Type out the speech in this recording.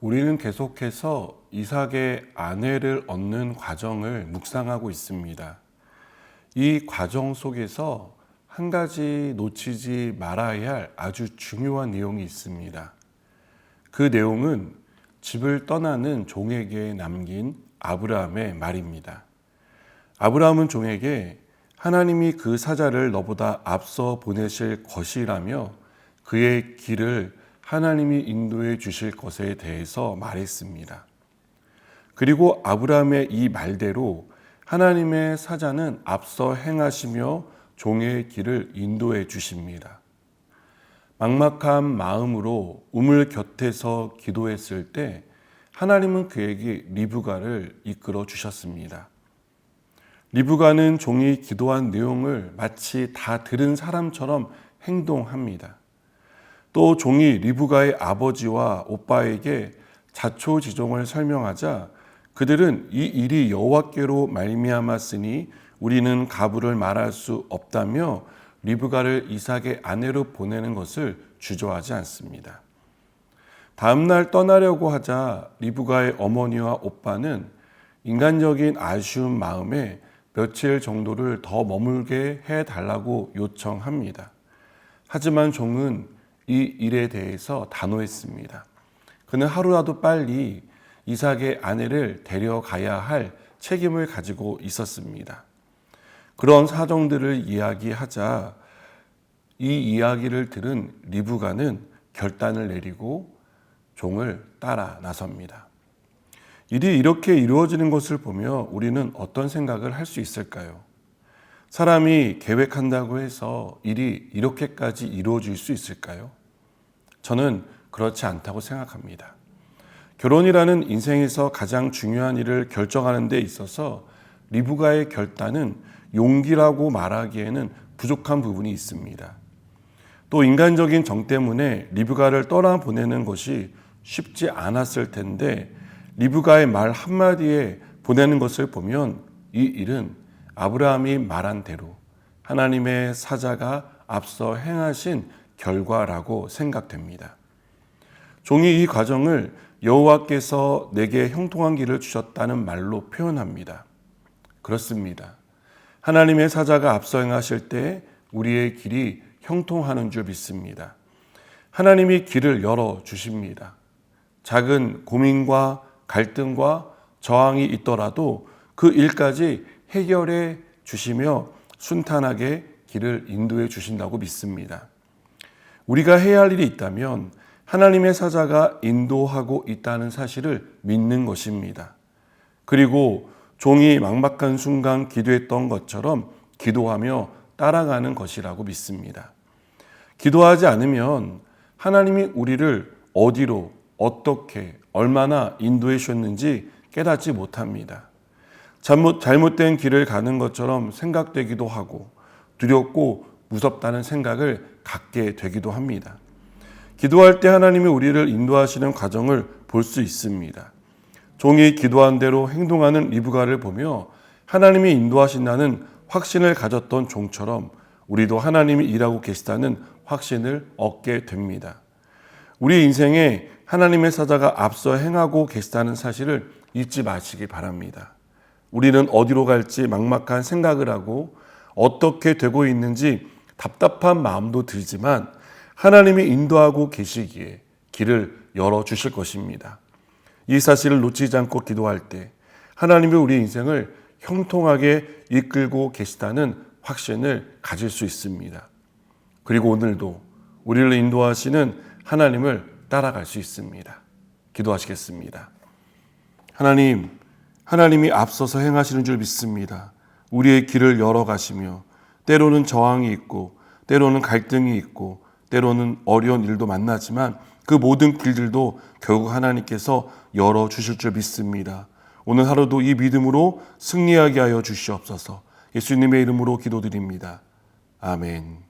우리는 계속해서 이삭의 아내를 얻는 과정을 묵상하고 있습니다. 이 과정 속에서 한 가지 놓치지 말아야 할 아주 중요한 내용이 있습니다. 그 내용은 집을 떠나는 종에게 남긴 아브라함의 말입니다. 아브라함은 종에게 하나님이 그 사자를 너보다 앞서 보내실 것이라며 그의 길을 하나님이 인도해 주실 것에 대해서 말했습니다. 그리고 아브라함의 이 말대로 하나님의 사자는 앞서 행하시며 종의 길을 인도해 주십니다. 막막한 마음으로 우물 곁에서 기도했을 때 하나님은 그에게 리브가를 이끌어 주셨습니다. 리브가는 종이 기도한 내용을 마치 다 들은 사람처럼 행동합니다. 또 종이 리브가의 아버지와 오빠에게 자초지종을 설명하자 그들은 이 일이 여호와께로 말미암았으니 우리는 가부를 말할 수 없다며 리브가를 이삭의 아내로 보내는 것을 주저하지 않습니다. 다음 날 떠나려고 하자 리브가의 어머니와 오빠는 인간적인 아쉬운 마음에 며칠 정도를 더 머물게 해달라고 요청합니다. 하지만 종은 이 일에 대해서 단호했습니다. 그는 하루라도 빨리 이삭의 아내를 데려가야 할 책임을 가지고 있었습니다. 그런 사정들을 이야기하자 이 이야기를 들은 리브가는 결단을 내리고 종을 따라 나섭니다. 일이 이렇게 이루어지는 것을 보며 우리는 어떤 생각을 할 수 있을까요? 사람이 계획한다고 해서 일이 이렇게까지 이루어질 수 있을까요? 저는 그렇지 않다고 생각합니다. 결혼이라는 인생에서 가장 중요한 일을 결정하는 데 있어서 리브가의 결단은 용기라고 말하기에는 부족한 부분이 있습니다. 또 인간적인 정 때문에 리브가를 떠나보내는 것이 쉽지 않았을 텐데 리브가의 말 한마디에 보내는 것을 보면 이 일은 아브라함이 말한 대로 하나님의 사자가 앞서 행하신 결과라고 생각됩니다. 종이 이 과정을 여호와께서 내게 형통한 길을 주셨다는 말로 표현합니다. 그렇습니다. 하나님의 사자가 앞서 행하실 때 우리의 길이 형통하는 줄 믿습니다. 하나님이 길을 열어 주십니다. 작은 고민과 갈등과 저항이 있더라도 그 일까지 해결해 주시며 순탄하게 길을 인도해 주신다고 믿습니다. 우리가 해야 할 일이 있다면 하나님의 사자가 인도하고 있다는 사실을 믿는 것입니다. 그리고 종이 막막한 순간 기도했던 것처럼 기도하며 따라가는 것이라고 믿습니다. 기도하지 않으면 하나님이 우리를 어디로, 어떻게, 얼마나 인도해 주셨는지 깨닫지 못합니다. 잘못된 길을 가는 것처럼 생각되기도 하고 두렵고 무섭다는 생각을 갖게 되기도 합니다. 기도할 때 하나님이 우리를 인도하시는 과정을 볼 수 있습니다. 종이 기도한 대로 행동하는 리브가를 보며 하나님이 인도하신다는 확신을 가졌던 종처럼 우리도 하나님이 일하고 계시다는 확신을 얻게 됩니다. 우리 인생에 하나님의 사자가 앞서 행하고 계시다는 사실을 잊지 마시기 바랍니다. 우리는 어디로 갈지 막막한 생각을 하고 어떻게 되고 있는지 답답한 마음도 들지만 하나님이 인도하고 계시기에 길을 열어주실 것입니다. 이 사실을 놓치지 않고 기도할 때 하나님이 우리 인생을 형통하게 이끌고 계시다는 확신을 가질 수 있습니다. 그리고 오늘도 우리를 인도하시는 하나님을 따라갈 수 있습니다. 기도하시겠습니다. 하나님이 앞서서 행하시는 줄 믿습니다. 우리의 길을 열어가시며 때로는 저항이 있고 때로는 갈등이 있고 때로는 어려운 일도 만나지만 그 모든 길들도 결국 하나님께서 열어주실 줄 믿습니다. 오늘 하루도 이 믿음으로 승리하게 하여 주시옵소서. 예수님의 이름으로 기도드립니다. 아멘.